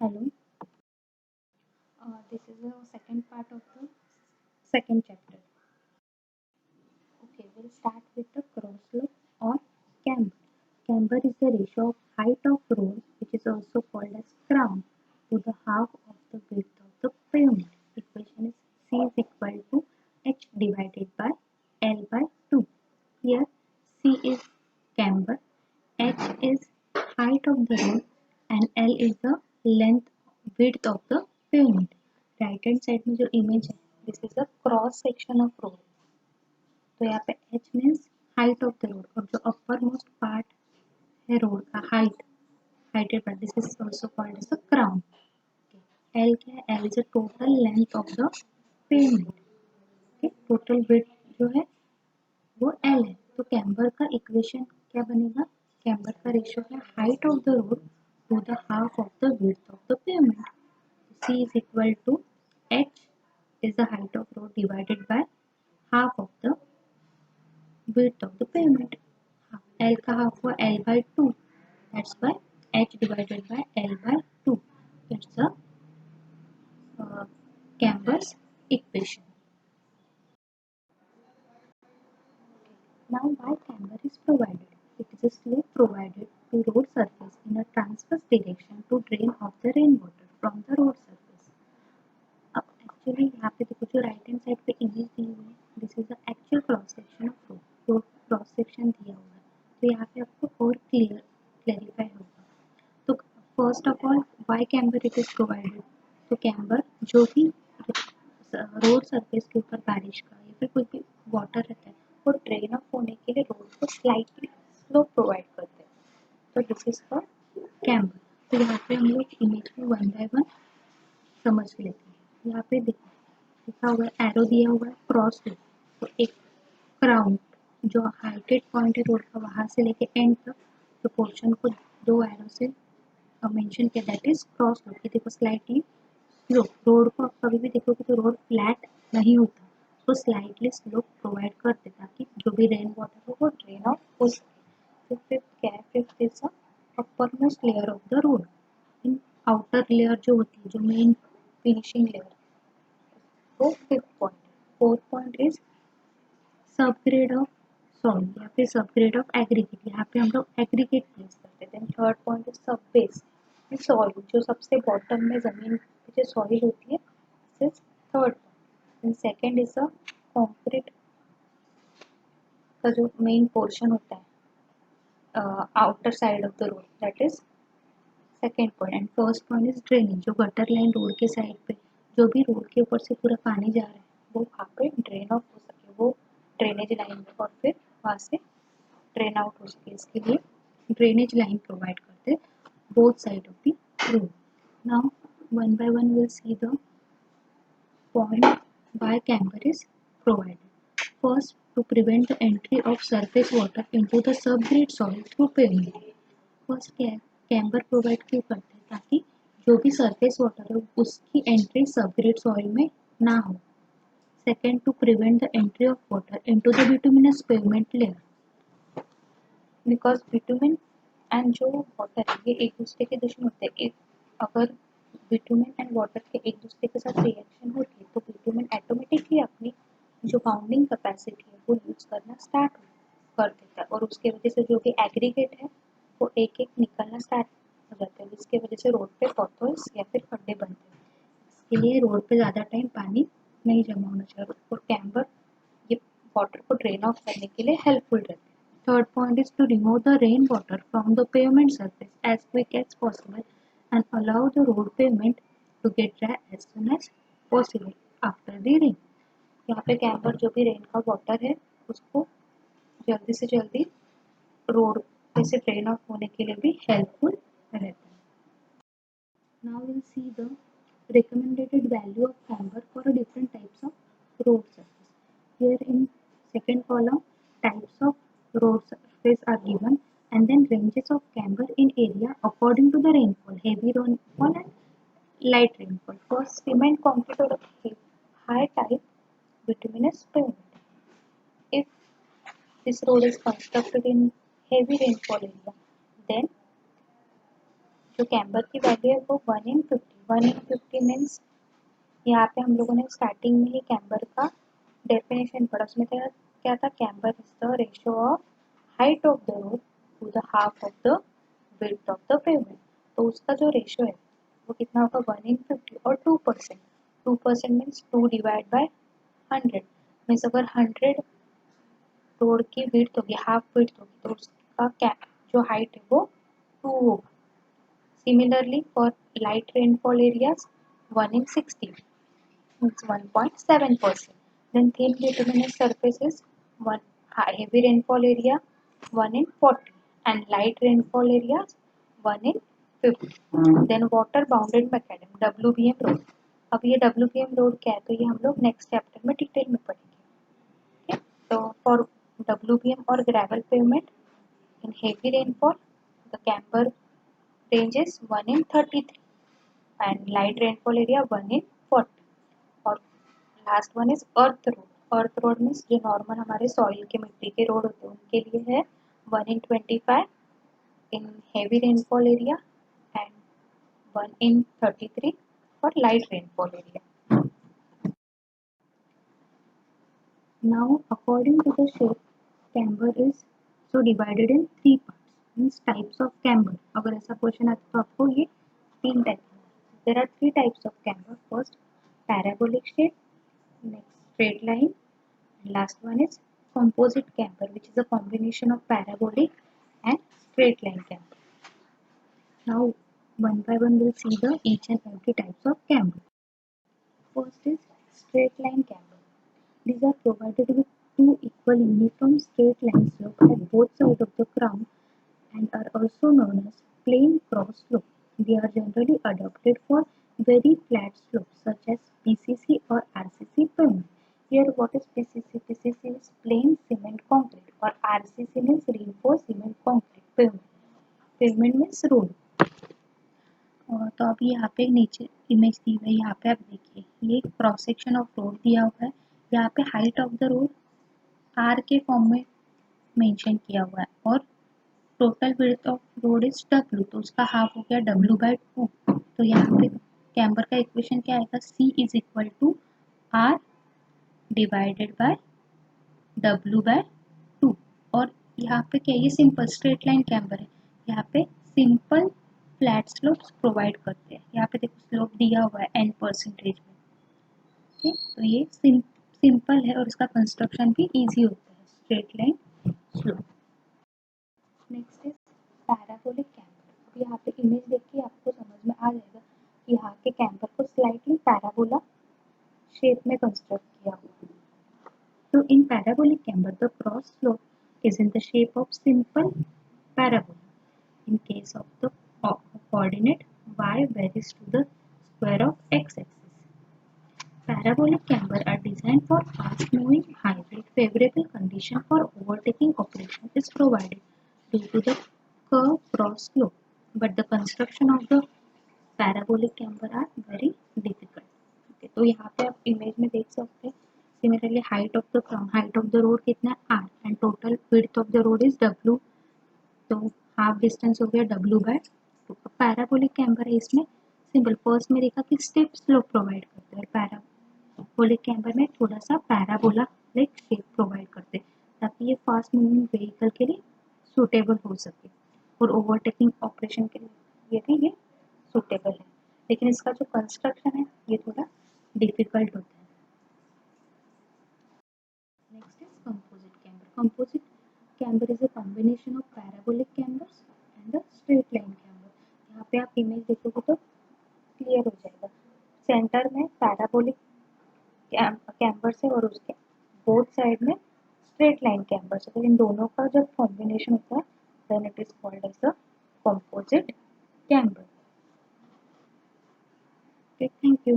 Hello, this is the second part of the second chapter. Okay, we'll start with the cross slope or camber. Camber is the ratio of height of road, which is also called as crown, to the half of the width of the pavement. Equation is C is equal to H divided by L by 2. Here C is camber, H is height of the road and L is the length width of the pavement. Right hand side में जो image है this is the cross section of road. तो यहाँ पे H means height of the road और जो upper most part है road का हाइटेड part this is also called as the crown. L क्या है? L is the total length of the pavement. Okay, total width जो है वो एल है. तो कैम्बर का इक्वेशन क्या बनेगा? कैम्बर का रेशियो है height of the road to the half of the width of the pavement. C is equal to H is the height of road divided by half of the width of the pavement. L का half हुआ L by 2. That's why H divided by L by 2. That's the Camber's equation. Now why camber is provided? It is a slope provided to road surface in a transverse direction to drain off the rainwater from the road surface. अब actually यहाँ पे देखो जो right hand side पे image दी हुई है this is the actual cross section of road. Road cross section दिया हुआ है तो यहाँ पे आपको और क्लेरिफाई होगा. तो first of all why camber it is provided. तो कैम्बर जो भी रोड सरफेस के ऊपर बारिश का या फिर कोई भी वाटर रहता है वो ड्रेन ऑफ होने के लिए रोड को स्लाइटली स्लोप प्रोवाइड करते हैं. तो दिस इज द कैम्बर. तो यहाँ पे हम लोग इमेज में वन बाय वन समझ लेते हैं. यहाँ पे लिखा हुआ है एरो दिया हुआ है क्रॉस में. तो एक क्राउन जो हाइटेड पॉइंट है रोड का वहां से लेके एंड तक जो पोर्शन को दो एरो से मेंशन किया दैट इज क्रॉस रोड. ये देखो स्लाइटली स्लोप. रोड को आप कभी भी देखोगे तो रोड फ्लैट नहीं होता, तो स्लाइटली स्लोप प्रोवाइड करते ताकि जो भी रेन वाटर हो वो ड्रेन ऑफ हो सके. तो फिफ्थ क्या है? Fifth is the upper most layer of the road. In outer layer जो होती है जो मेन फिनिशिंग लेयर वो fifth point. Fourth point is subgrade of soil या फिर सबग्रेड ऑफ एग्रीगेट. यहाँ पे हम लोग एग्रीगेट प्लेस करते हैं. देन थर्ड पॉइंट इज सब बेस सॉइल जो सबसे बॉटम में जमीन की जो सॉइल होती है this is third point. Then second is the concrete का जो मेन पोर्शन होता है outer side of the road that is second point. And first point is drainage जो गटर लाइन रोड के साइड पे जो भी रोड के ऊपर से पूरा पानी जा रहा है वो वहाँ पे ड्रेन ऑफ हो सके वो ड्रेनेज लाइन में और फिर वहाँ से ड्रेन आउट हो सके इसके लिए ड्रेनेज लाइन प्रोवाइड करते both side of the road. Now one by one will see the point why camber is provided. First, to prevent the entry of surface water into the subgrade soil through pavement. First क्या है? Camber provide क्यों करते हैं? ताकि जो भी surface water है उसकी एंट्री सबग्रेड सॉइल में ना हो. Second, to prevent the entry of water into the bituminous pavement layer. Because bitumen and जो वाटर है ये एक दूसरे के दुश्मन होते हैं. एक अगर बिटुमिन एंड वाटर के एक दूसरे के साथ रिएक्शन होती है तो बिटुमिन ऑटोमेटिकली अपनी जो बाउंडिंग कैपेसिटी है वो यूज करना स्टार्ट कर देता है और उसके वजह से जो भी एग्रीगेट है वो एक एक निकलना स्टार्ट हो जाता है जिसकी वजह से रोड पे पॉटहोल्स या फिर खड्डे बनते हैं. इसके लिए रोड पे ज़्यादा टाइम पानी नहीं जमा होना चाहिए और कैम्बर ये वाटर को ड्रेन ऑफ करने के लिए हेल्पफुल रहते हैं. Third point is to remove the rain water from the pavement surface as quick as possible and allow the road pavement to get dry as soon as possible after the rain. यहाँ पे camber जो भी rain का water है उसको जल्दी से जल्दी रोड पे से ड्रेन ऑफ होने के लिए भी हेल्पफुल रहता है. Now we'll see the recommended value of camber for a different types of road surface. Here in second column, types of road surface are given and then ranges of camber in area according to the rainfall, heavy rainfall and light rainfall. For cement, concrete or high type bituminous pavement. If this road is constructed in heavy rainfall area, then जो camber की value है वो 1/50 means यहाँ पे हम लोगों ने starting में ही कैम्बर का डेफिनेशन पढ़ा, उसमें क्या था, camber is the ratio of height of the road to the half of the width of the pavement. तो उसका जो रेशियो है वो कितना होगा, 1/50 और 2%। 2% मीन्स 2 डिवाइड बाय 100 मीन्स अगर 100 रोड की विड्थ होगी, हाफ विड्थ होगी, तो उसका जो हाइट है वो 2 होगा। Similarly for light rainfall areas 1/60 means 1.7%. Then thin bituminous surfaces, one heavy rainfall area 1/40 and light rainfall areas 1/50. Then water bounded macadam WBM road. अब ये WBM रोड क्या है, तो ये हम लोग नेक्स्ट चैप्टर में डिटेल में पढ़ेंगे। ठीक, तो फॉर WBM और gravel pavement in heavy rainfall the camber range is 1/33 and light rainfall area 1/40 और last one is earth road. Earth road means जो नॉर्मल हमारे सॉइल के मिट्टी के रोड होते हैं उनके लिए है 1/25 in heavy rainfall area and 1/33 for light rainfall area. Now according to the shape camber is so divided in 3 parts means types of camber. अगर ऐसा क्वेश्चन आता तो आपको ये 3 type, there are 3 types of camber. First parabolic shape, next straight line, and last one is composite camber, which is a combination of parabolic and straight line camber. Now one by one we'll see the each and every types of camber. First is straight line camber. These are provided with two equal uniform straight line slopes at both sides of the crown and are also known as plain cross slope. They are generally adopted for very flat slopes such as PCC or RCC pavement. Here what is PCC? PCC is plain cement concrete or RCC means reinforced cement concrete pavement. Pavement means road. तो अभी यहाँ पे नीचे image दी हुई है, यहाँ पे आप देखिए ये क्रॉस सेक्शन ऑफ रोड दिया हुआ है। यहाँ पे height of the road R के फॉर्म में मेंशन किया हुआ है और total width of road is W, तो उसका हाफ हो गया W/2। तो यहाँ पे कैम्बर का इक्वेशन क्या आएगा, C is equal to R divided by W/2। और यहाँ पे क्या, ये सिंपल स्ट्रेट लाइन कैम्बर है, यहाँ पे सिंपल फ्लैट स्लोप्स प्रोवाइड करते हैं। यहाँ पे देखो स्लोप दिया हुआ है n% में। ठीक, तो ये सिंपल है और इसका कंस्ट्रक्शन भी इजी होता है, straight line slope. Next is parabolic camber. अब यहाँ पे इमेज देख के आपको समझ में आ जाएगा कि यहाँ के कैम्बर को स्लाइटली पैराबोला शेप में कंस्ट्रक्ट किया हुआ है। So in parabolic camber, the cross slope is in the shape of simple parabola. In case of the coordinate y varies to the square of x-axis. Parabolic camber are designed for fast-moving, high-rate, favorable condition for overtaking operation is provided due to the curved cross slope. But the construction of the parabolic camber are very difficult. Okay, तो यहाँ पे आप image में देख सकते हैं। Similarly, height of the crown, height of the road कितना है R and total width of the road is W, तो हाफ डिस्टेंस हो गया W/2। पैराबोलिक कैम्बर है, इसमें सिंपल फर्स्ट में देखा कि स्टेप स्लोप प्रोवाइड करते हैं। पैराबोलिक कैम्बर में थोड़ा सा पैराबोला लाइक शेप प्रोवाइड करते हैं ताकि ये फास्ट मूविंग व्हीकल के लिए सूटेबल हो सके और ओवरटेकिंग ऑपरेशन के लिए ये भी ये सूटेबल है। लेकिन इसका जो कंस्ट्रक्शन है ये थोड़ा डिफिकल्ट होता है। Next is composite camber. Composite camber is a combination of parabolic cambers and a straight line camber. यहाँ पे आप इमेज देखोगे तो क्लियर हो जाएगा। सेंटर में पैराबोलिक कैम्बर्स है और उसके बोथ साइड में स्ट्रेट लाइन कैम्बर्स है। तो इन दोनों का जब कॉम्बिनेशन होता है then it is called as the composite camber. Okay, thank you.